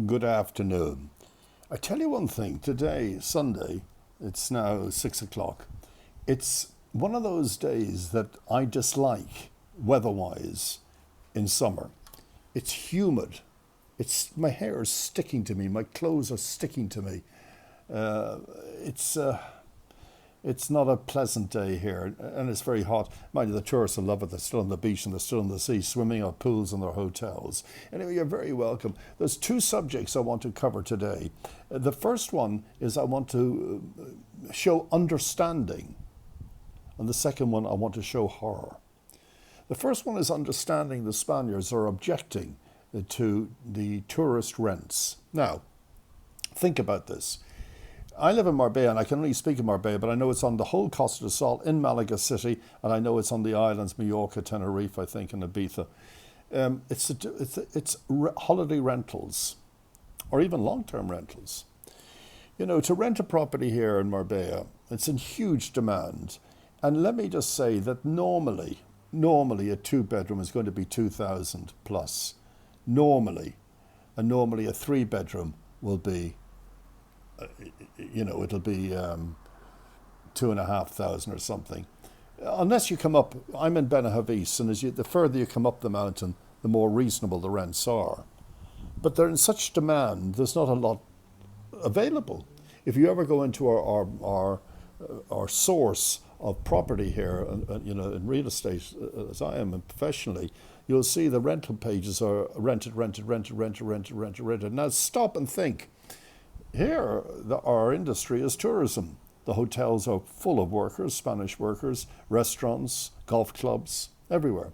Good afternoon. I tell you one thing, today, Sunday, it's now 6 o'clock. It's one of those days that I dislike weather-wise in summer. It's humid. My hair is sticking to me. My clothes are sticking to me. Uh, it's uh, it's not a pleasant day here, and it's very hot. Mind you, the tourists will love it. They're still on the beach and they're still in the sea, swimming or pools in their hotels. Anyway, you're very welcome. There's two subjects I want to cover today. The first one is I want to show understanding, and the second one I want to show horror. The first one is understanding the Spaniards are objecting to the tourist rents. Now, think about this. I live in Marbella, and I can only speak of Marbella, but I know it's on the whole Costa del Sol in Malaga City, and I know it's on the islands, Mallorca, Tenerife, I think, and Ibiza. It's holiday rentals, or even long-term rentals. You know, to rent a property here in Marbella, it's in huge demand. And let me just say that normally a two-bedroom is going to be 2,000 plus. Normally. And normally a three-bedroom will be it'll be 2,500 or something. Unless you come up, I'm in Benahavis, and the further you come up the mountain, the more reasonable the rents are. But they're in such demand, there's not a lot available. If you ever go into our source of property here, in real estate, as I am and professionally, you'll see the rental pages are rented. Now stop and think. Here, our industry is tourism. The hotels are full of workers, Spanish workers, restaurants, golf clubs, everywhere.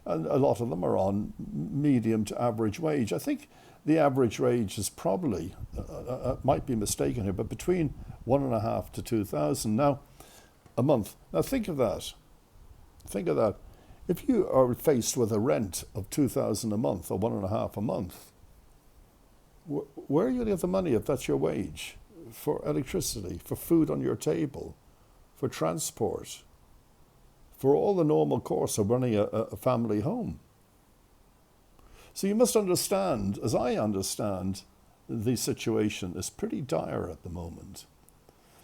And a lot of them are on medium to average wage. I think the average wage is probably, might be mistaken here, but between 1,500 to 2,000 now a month. Now think of that. Think of that. If you are faced with a rent of 2,000 a month or 1,500 a month, where are you going to get the money if that's your wage? For electricity, for food on your table, for transport, for all the normal course of running a family home. So you must understand, as I understand, the situation is pretty dire at the moment.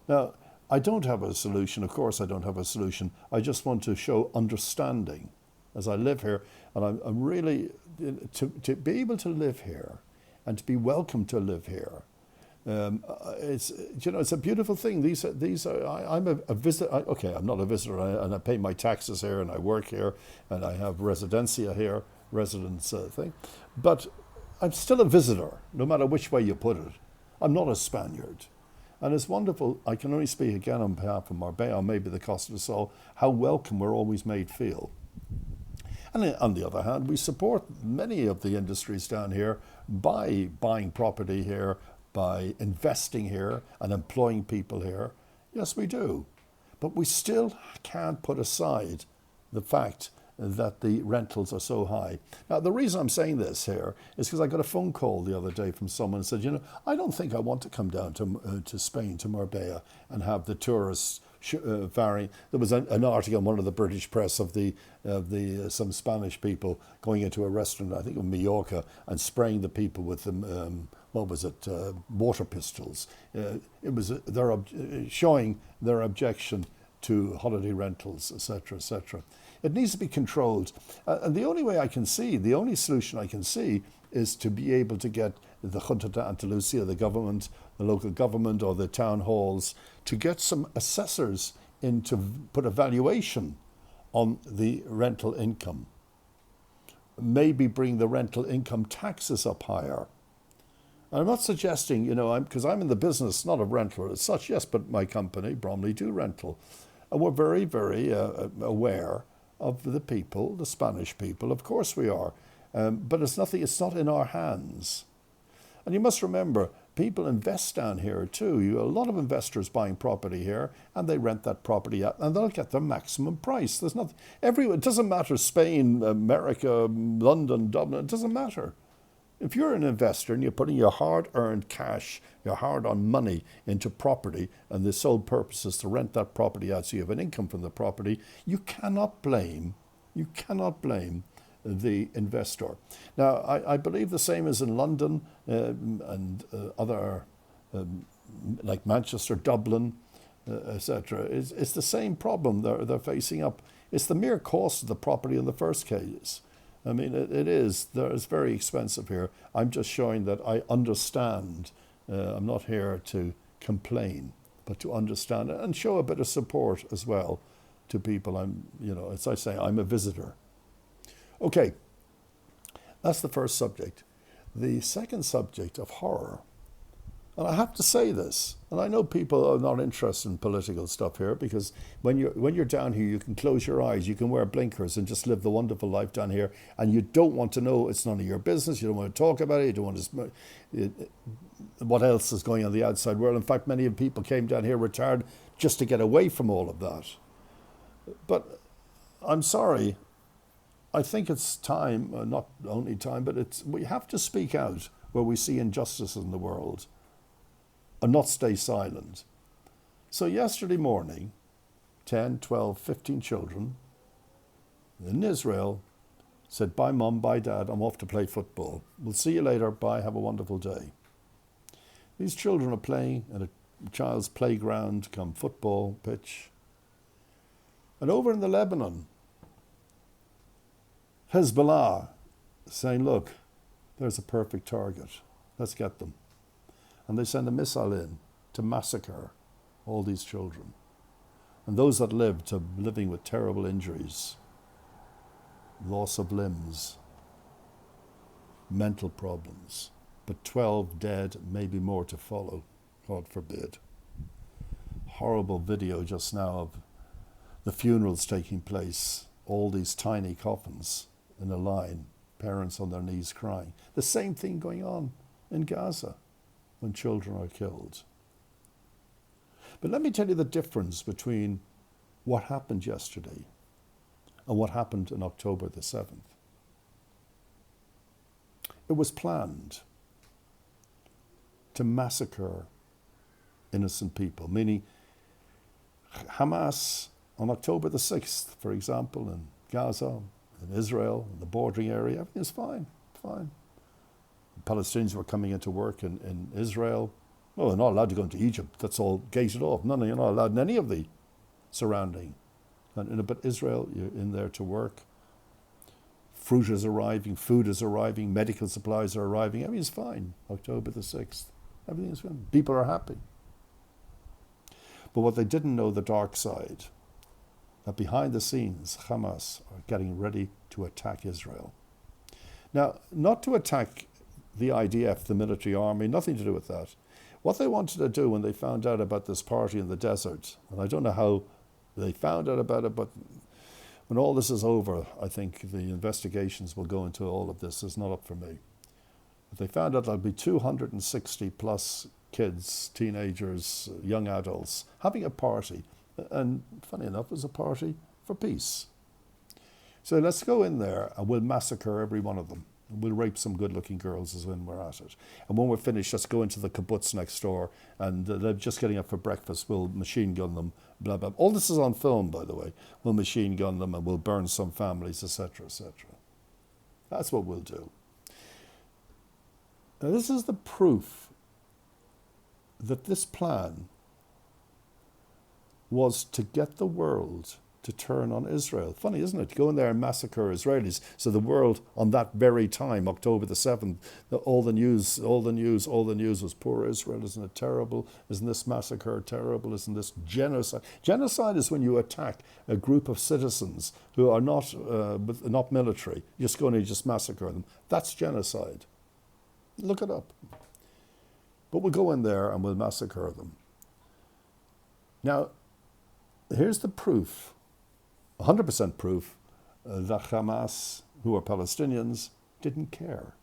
Now, I don't have a solution. Of course I don't have a solution. I just want to show understanding as I live here. And I'm really, to be able to live here and to be welcome to live here. It's a beautiful thing. I'm a visitor. Okay, I'm not a visitor, and I pay my taxes here, and I work here, and I have residencia here, residence thing. But I'm still a visitor, no matter which way you put it. I'm not a Spaniard. And it's wonderful. I can only speak again on behalf of Marbella, or maybe the Costa del Sol, how welcome we're always made feel. And on the other hand, we support many of the industries down here by buying property here, by investing here and employing people here. Yes, we do. But we still can't put aside the fact that the rentals are so high. Now, the reason I'm saying this here is because I got a phone call the other day from someone who said, I don't think I want to come down to Spain, to Marbella, and have the tourists varying. There was an article in one of the British press of some Spanish people going into a restaurant, I think in Mallorca, and spraying the people with them. Water pistols. It was showing their objection to holiday rentals, etc., etc. It needs to be controlled, and the only solution I can see is to be able to get the Junta de Andalucía, the government, the local government, or the town halls, to get some assessors in to put a valuation on the rental income. Maybe bring the rental income taxes up higher. I'm not suggesting, because I'm in the business, not of rental as such, yes, but my company, Bromley, do rental. And we're very, very aware of the people, the Spanish people. Of course we are. But it's not in our hands. And you must remember, people invest down here too. A lot of investors buying property here, and they rent that property out, and they'll get their maximum price. It doesn't matter, Spain, America, London, Dublin, it doesn't matter. If you're an investor and you're putting your hard-earned cash, your hard-earned money into property, and the sole purpose is to rent that property out so you have an income from the property, you cannot blame the investor. Now, I believe the same is in London and other, like Manchester, Dublin, etc. It's the same problem they're facing up. It's the mere cost of the property in the first case. I mean, it is. It's very expensive here. I'm just showing that I understand. I'm not here to complain, but to understand and show a bit of support as well to people. As I say, I'm a visitor. Okay, that's the first subject. The second subject of horror, and I have to say this, and I know people are not interested in political stuff here because when you're down here, you can close your eyes, you can wear blinkers and just live the wonderful life down here, and you don't want to know, it's none of your business, you don't want to talk about it, you don't want to, what else is going on in the outside world. In fact, many people came down here retired just to get away from all of that. But I'm sorry, I think it's time, not only time, but we have to speak out where we see injustice in the world and not stay silent. So yesterday morning, 10, 12, 15 children in Israel said, bye mum, bye dad, I'm off to play football. We'll see you later, bye, have a wonderful day. These children are playing at a child's playground, come football pitch. And over in the Lebanon, Hezbollah saying, look, there's a perfect target. Let's get them. And they send a missile in to massacre all these children. And those that lived are living with terrible injuries, loss of limbs, mental problems. But 12 dead, maybe more to follow, God forbid. Horrible video just now of the funerals taking place, all these tiny coffins in a line, parents on their knees crying. The same thing going on in Gaza when children are killed. But let me tell you the difference between what happened yesterday and what happened on October the 7th. It was planned to massacre innocent people, meaning Hamas on October the 6th, for example, in Gaza, in Israel, in the bordering area, everything is fine. The Palestinians were coming into work in Israel. Oh, they're not allowed to go into Egypt. That's all gated off. No, you're not allowed in any of the surrounding. But Israel, you're in there to work. Fruit is arriving, food is arriving, medical supplies are arriving. Everything's fine. October the 6th. Everything is fine. People are happy. But what they didn't know, the dark side, that behind the scenes, Hamas are getting ready to attack Israel. Now, not to attack the IDF, the military army, nothing to do with that. What they wanted to do when they found out about this party in the desert, and I don't know how they found out about it, but when all this is over, I think the investigations will go into all of this. It's not up for me. But they found out there'll be 260 plus kids, teenagers, young adults, having a party. And funny enough, it was a party for peace. So let's go in there and we'll massacre every one of them. We'll rape some good-looking girls as when we're at it. And when we're finished, let's go into the kibbutz next door and they're just getting up for breakfast. We'll machine gun them, blah, blah. All this is on film, by the way. We'll machine gun them and we'll burn some families, etc., etc. That's what we'll do. Now, this is the proof that this plan was to get the world to turn on Israel. Funny, isn't it? Go in there and massacre Israelis. So the world on that very time, October the 7th, all the news was poor Israel. Isn't it terrible? Isn't this massacre terrible? Isn't this genocide? Genocide is when you attack a group of citizens who are not military. You're just going to just massacre them. That's genocide. Look it up. But we'll go in there and we'll massacre them. Now, here's the proof. 100% proof that Hamas, who are Palestinians, didn't care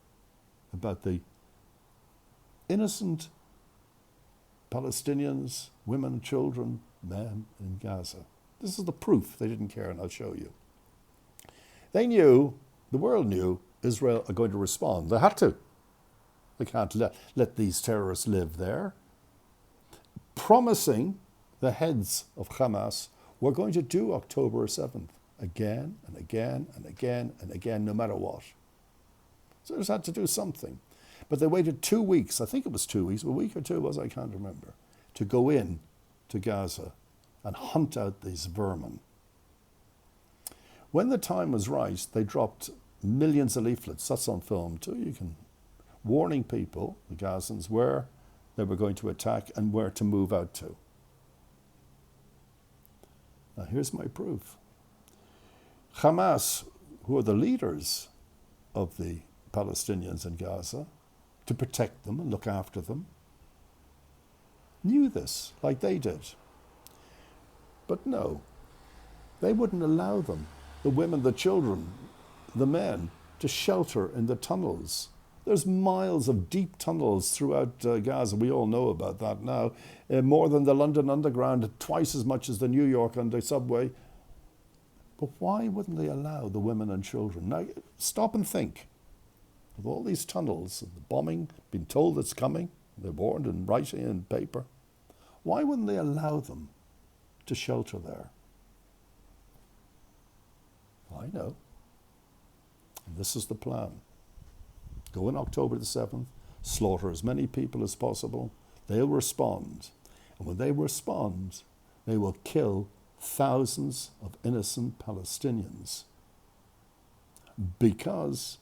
about the innocent Palestinians, women, children, men in Gaza. This is the proof they didn't care, and I'll show you. They knew, the world knew, Israel are going to respond. They had to. They can't let these terrorists live there. Promising the heads of Hamas, we're going to do October 7th. again and again and again and again, no matter what. So they just had to do something. But they waited 2 weeks, I think it was 2 weeks, a week or two was, I can't remember, to go in to Gaza and hunt out these vermin. When the time was right, they dropped millions of leaflets, that's on film too, you can, warning people, the Gazans, where they were going to attack and where to move out to. Now here's my proof. Hamas, who are the leaders of the Palestinians in Gaza, to protect them and look after them, knew this like they did. But no, they wouldn't allow them, the women, the children, the men, to shelter in the tunnels. There's miles of deep tunnels throughout Gaza. We all know about that now. More than the London Underground, twice as much as the New York under subway. But why wouldn't they allow the women and children? Now, stop and think. With all these tunnels and the bombing, being told it's coming, they're warned in writing and paper, why wouldn't they allow them to shelter there? I know. And this is the plan. Go in October the 7th, slaughter as many people as possible. They'll respond. And when they respond, they will kill thousands of innocent Palestinians because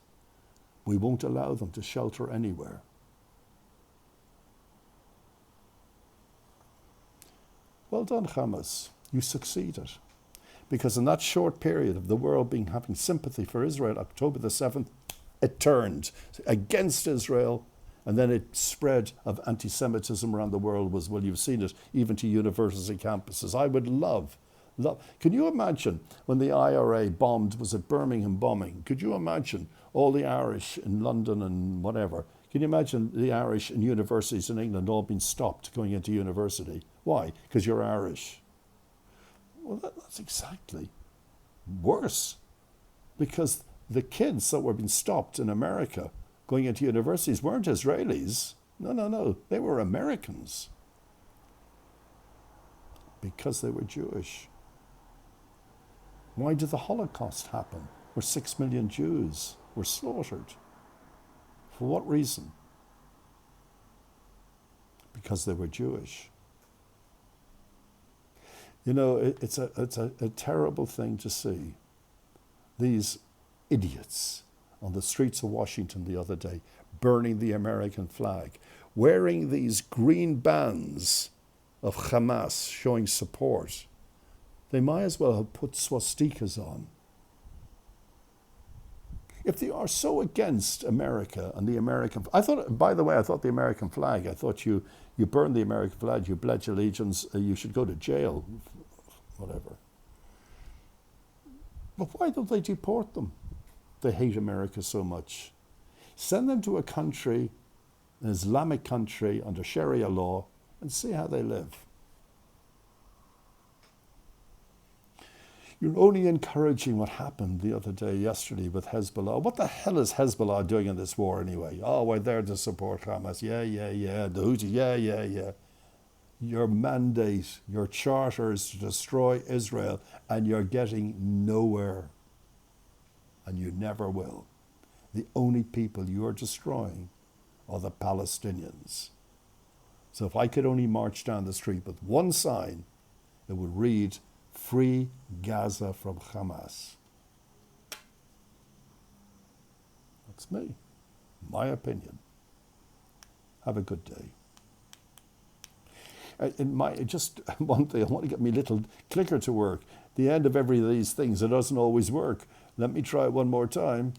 we won't allow them to shelter anywhere. Well done, Hamas. You succeeded. Because in that short period of the world having sympathy for Israel, October the 7th, it turned against Israel, and then it spread of anti-Semitism around the world well, you've seen it even to university campuses. I would love. Can you imagine when the IRA bombed, was it Birmingham bombing? Could you imagine all the Irish in London and whatever? Can you imagine the Irish in universities in England all being stopped going into university? Why? Because you're Irish. Well, that's exactly worse. Because the kids that were being stopped in America going into universities weren't Israelis. No. They were Americans. Because they were Jewish. Why did the Holocaust happen, where 6 million Jews were slaughtered? For what reason? Because they were Jewish. You know, it's a terrible thing to see. These idiots on the streets of Washington the other day, burning the American flag, wearing these green bands of Hamas showing support. They might as well have put swastikas on. If they are so against America and the American... I thought the American flag, I thought you burned the American flag, you pledge allegiance, you should go to jail, whatever. But why don't they deport them? They hate America so much. Send them to a country, an Islamic country under Sharia law, and see how they live. You're only encouraging what happened the other day, yesterday, with Hezbollah. What the hell is Hezbollah doing in this war anyway? Oh, we're there to support Hamas. Yeah. The Houthis, yeah. Your mandate, your charter is to destroy Israel, and you're getting nowhere. And you never will. The only people you are destroying are the Palestinians. So if I could only march down the street with one sign, it would read, "Free Gaza from Hamas." That's me. My opinion. Have a good day. Just one thing, I want to get my little clicker to work. The end of every of these things, it doesn't always work. Let me try it one more time.